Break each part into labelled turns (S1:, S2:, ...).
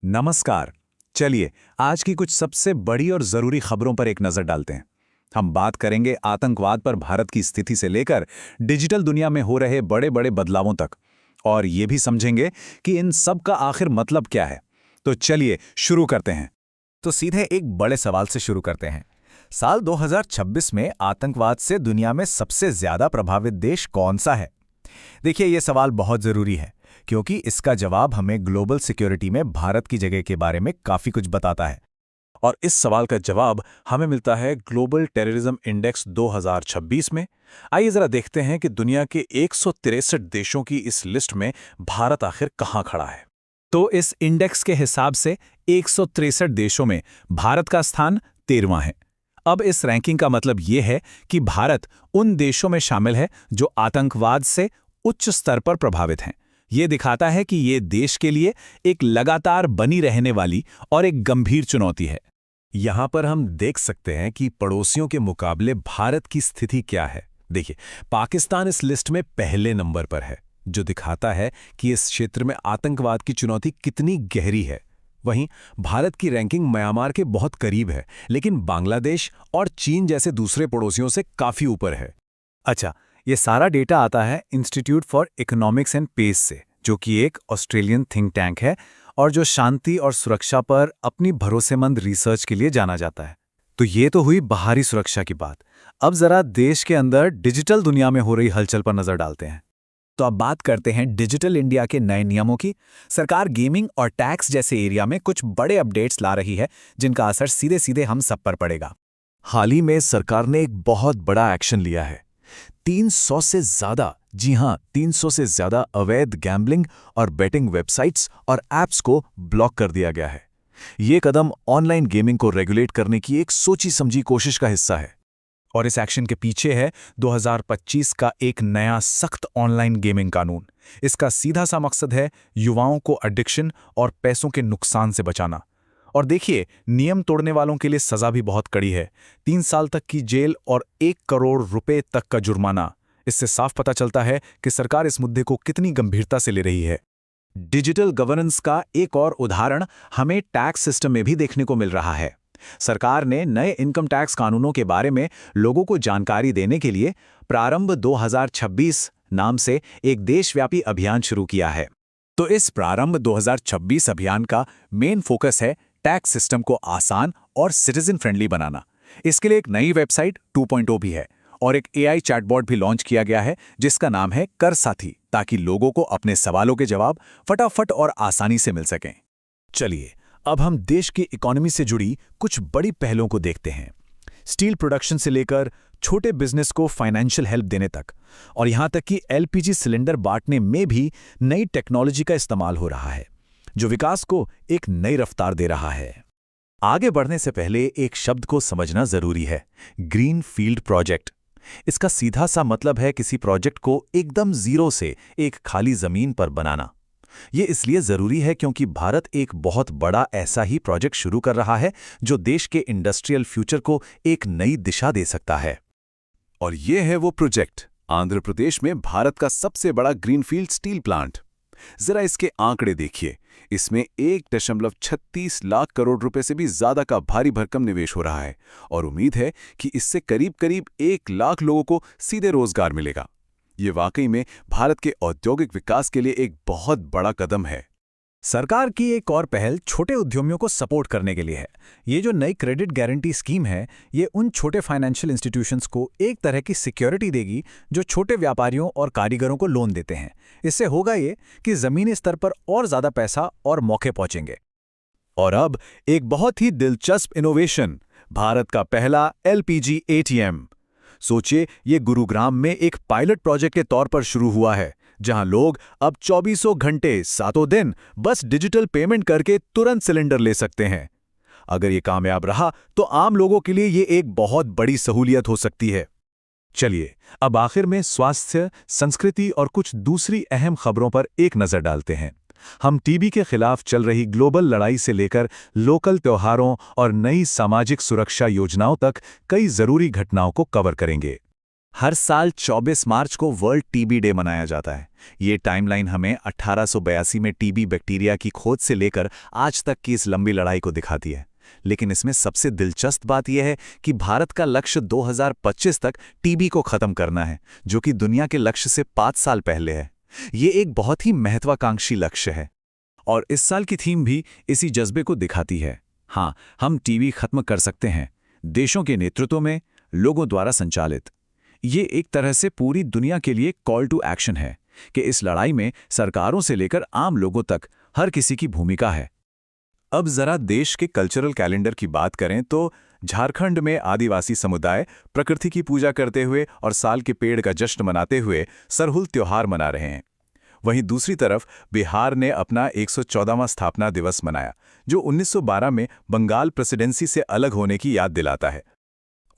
S1: नमस्कार। चलिए आज की कुछ सबसे बड़ी और जरूरी खबरों पर एक नजर डालते हैं। हम बात करेंगे आतंकवाद पर भारत की स्थिति से लेकर डिजिटल दुनिया में हो रहे बड़े बड़े बदलावों तक, और ये भी समझेंगे कि इन सब का आखिर मतलब क्या है। तो चलिए शुरू करते हैं।
S2: तो सीधे एक बड़े सवाल से शुरू करते हैं। साल 2026 में आतंकवाद से दुनिया में सबसे ज्यादा प्रभावित देश कौन सा है? देखिए, ये सवाल बहुत जरूरी है क्योंकि इसका जवाब हमें ग्लोबल सिक्योरिटी में भारत की जगह के बारे में काफी कुछ बताता है।
S1: और इस सवाल का जवाब हमें मिलता है ग्लोबल टेररिज्म इंडेक्स 2026 में। आइए जरा देखते हैं कि दुनिया के 163 देशों की इस लिस्ट में भारत आखिर कहां खड़ा है। तो इस इंडेक्स के हिसाब से 163 देशों में भारत का स्थान 13वां है। अब इस रैंकिंग का मतलब यह है कि भारत उन देशों में शामिल है जो आतंकवाद से उच्च स्तर पर प्रभावित हैं। ये दिखाता है कि ये देश के लिए एक लगातार बनी रहने वाली और एक गंभीर चुनौती है।
S3: यहां पर हम देख सकते हैं कि पड़ोसियों के मुकाबले भारत की स्थिति क्या है। देखिए, पाकिस्तान इस लिस्ट में पहले नंबर पर है, जो दिखाता है कि इस क्षेत्र में आतंकवाद की चुनौती कितनी गहरी है। वहीं भारत की रैंकिंग म्यांमार के बहुत करीब है, लेकिन बांग्लादेश और चीन जैसे दूसरे पड़ोसियों से काफी ऊपर है।
S1: अच्छा, ये सारा डेटा आता है institute for economics and peace से, जो कि एक ऑस्ट्रेलियन थिंक टैंक है और जो शांति और सुरक्षा पर अपनी भरोसेमंद रिसर्च के लिए जाना जाता है। तो ये तो हुई बाहरी सुरक्षा की बात। अब जरा देश के अंदर डिजिटल दुनिया में हो रही हलचल पर नजर डालते हैं।
S2: तो अब बात करते हैं डिजिटल इंडिया के नए नियमों की। सरकार गेमिंग और टैक्स जैसे एरिया में कुछ बड़े अपडेट्स ला रही है, जिनका असर सीधे सीधे हम सब पर पड़ेगा।
S3: हाल ही में सरकार ने एक बहुत बड़ा एक्शन लिया है। 300 से ज्यादा, जी हां, 300 से ज्यादा अवैध गैम्बलिंग और बेटिंग वेबसाइट्स और ऐप्स को ब्लॉक कर दिया गया है। ये कदम ऑनलाइन गेमिंग को रेगुलेट करने की एक सोची समझी कोशिश का हिस्सा है।
S2: और इस एक्शन के पीछे है 2025 का एक नया सख्त ऑनलाइन गेमिंग कानून। इसका सीधा सा मकसद है युवाओं को एडिक्शन और पैसों के नुकसान से बचाना। और देखिए, नियम तोड़ने वालों के लिए सजा भी बहुत कड़ी है। 3 साल तक की जेल और 1 करोड़ रुपए तक का जुर्माना। इससे साफ पता चलता है कि सरकार इस मुद्दे को कितनी गंभीरता से ले रही है।
S1: डिजिटल गवर्नेंस का एक और उदाहरण हमें टैक्स सिस्टम में भी देखने को मिल रहा है। सरकार ने नए इनकम टैक्स कानूनों के बारे में लोगों को जानकारी देने के लिए प्रारंभ 2026 नाम से एक देशव्यापी अभियान शुरू किया है। तो इस प्रारंभ 2026 अभियान का मेन फोकस है टैक्स सिस्टम को आसान और सिटीजन फ्रेंडली बनाना। इसके लिए एक नई वेबसाइट 2.0 भी है और एक AI चैटबॉट भी लॉन्च किया गया है, जिसका नाम है कर साथी, ताकि लोगों को अपने सवालों के जवाब फटाफट और आसानी से मिल सकें।
S2: चलिए, अब हम देश की इकोनॉमी से जुड़ी कुछ बड़ी पहलों को देखते हैं। स्टील प्रोडक्शन से लेकर छोटे बिजनेस को फाइनेंशियल हेल्प देने तक, और यहां तक कि LPG सिलेंडर बांटने में भी नई टेक्नोलॉजी का इस्तेमाल हो रहा है, जो विकास को एक नई रफ्तार दे रहा है।
S3: आगे बढ़ने से पहले एक शब्द को समझना जरूरी है, ग्रीन फील्ड प्रोजेक्ट। इसका सीधा सा मतलब है किसी प्रोजेक्ट को एकदम जीरो से एक खाली जमीन पर बनाना। ये इसलिए जरूरी है क्योंकि भारत एक बहुत बड़ा ऐसा ही प्रोजेक्ट शुरू कर रहा है जो देश के इंडस्ट्रियल फ्यूचर को एक नई दिशा दे सकता है। और ये है वो प्रोजेक्ट, आंध्र प्रदेश में भारत का सबसे बड़ा ग्रीनफील्ड स्टील प्लांट। जरा इसके आंकड़े देखिए। इसमें 1.36 लाख करोड़ रुपए से भी ज्यादा का भारी भरकम निवेश हो रहा है और उम्मीद है कि इससे करीब करीब 1 लाख लोगों को सीधे रोजगार मिलेगा। ये वाकई में भारत के औद्योगिक विकास के लिए एक बहुत बड़ा कदम है।
S2: सरकार की एक और पहल छोटे उद्यमियों को सपोर्ट करने के लिए है। ये जो नई क्रेडिट गारंटी स्कीम है, ये उन छोटे फाइनेंशियल इंस्टीट्यूशंस को एक तरह की सिक्योरिटी देगी जो छोटे व्यापारियों और कारीगरों को लोन देते हैं। इससे होगा ये कि जमीनी स्तर पर और ज्यादा पैसा और मौके पहुंचेंगे।
S3: और अब एक बहुत ही दिलचस्प इनोवेशन, भारत का पहला LPG ATM। सोचिए, ये गुरुग्राम में एक पायलट प्रोजेक्ट के तौर पर शुरू हुआ है, जहां लोग अब 24 घंटे 7 दिन बस डिजिटल पेमेंट करके तुरंत सिलेंडर ले सकते हैं। अगर ये कामयाब रहा तो आम लोगों के लिए ये एक बहुत बड़ी सहूलियत हो सकती है।
S1: चलिए, अब आखिर में स्वास्थ्य, संस्कृति और कुछ दूसरी अहम खबरों पर एक नजर डालते हैं। हम टीबी के खिलाफ चल रही ग्लोबल लड़ाई से लेकर लोकल त्योहारों और नई सामाजिक सुरक्षा योजनाओं तक कई जरूरी घटनाओं को कवर करेंगे। हर साल 24 मार्च को वर्ल्ड टीबी डे मनाया जाता है। ये टाइमलाइन हमें 1882 में टीबी बैक्टीरिया की खोज से लेकर आज तक की इस लंबी लड़ाई को दिखाती है। लेकिन इसमें सबसे दिलचस्प बात यह है कि भारत का लक्ष्य 2025 तक टीबी को खत्म करना है, जो कि दुनिया के लक्ष्य से 5 साल पहले है। ये एक बहुत ही महत्वाकांक्षी लक्ष्य है। और इस साल की थीम भी इसी जज्बे को दिखाती है। हाँ, हम टीबी खत्म कर सकते हैं, देशों के नेतृत्व में, लोगों द्वारा संचालित। ये एक तरह से पूरी दुनिया के लिए कॉल टू एक्शन है कि इस लड़ाई में सरकारों से लेकर आम लोगों तक हर किसी की भूमिका है। अब जरा देश के कल्चरल कैलेंडर की बात करें तो झारखंड में आदिवासी समुदाय प्रकृति की पूजा करते हुए और साल के पेड़ का जश्न मनाते हुए सरहुल त्योहार मना रहे हैं। वहीं दूसरी तरफ बिहार ने अपना 114वां स्थापना दिवस मनाया, जो 1912 में बंगाल प्रेसिडेंसी से अलग होने की याद दिलाता है।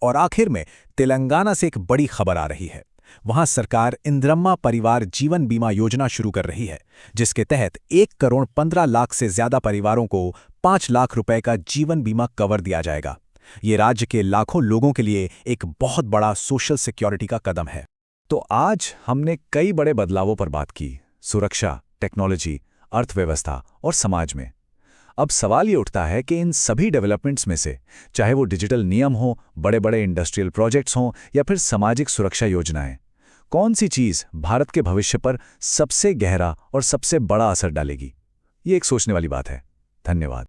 S2: और आखिर में तेलंगाना से एक बड़ी खबर आ रही है। वहां सरकार इंदिरम्मा परिवार जीवन बीमा योजना शुरू कर रही है, जिसके तहत 1,15,00,000 से ज्यादा परिवारों को 5 लाख रुपए का जीवन बीमा कवर दिया जाएगा। ये राज्य के लाखों लोगों के लिए एक बहुत बड़ा सोशल सिक्योरिटी का कदम है।
S1: तो आज हमने कई बड़े बदलावों पर बात की, सुरक्षा, टेक्नोलॉजी, अर्थव्यवस्था और समाज में। अब सवाल ये उठता है कि इन सभी डेवलपमेंट्स में से, चाहे वो डिजिटल नियम हो, बड़े बड़े इंडस्ट्रियल प्रोजेक्ट्स हों या फिर सामाजिक सुरक्षा योजनाएं, कौन सी चीज़ भारत के भविष्य पर सबसे गहरा और सबसे बड़ा असर डालेगी? ये एक सोचने वाली बात है। धन्यवाद।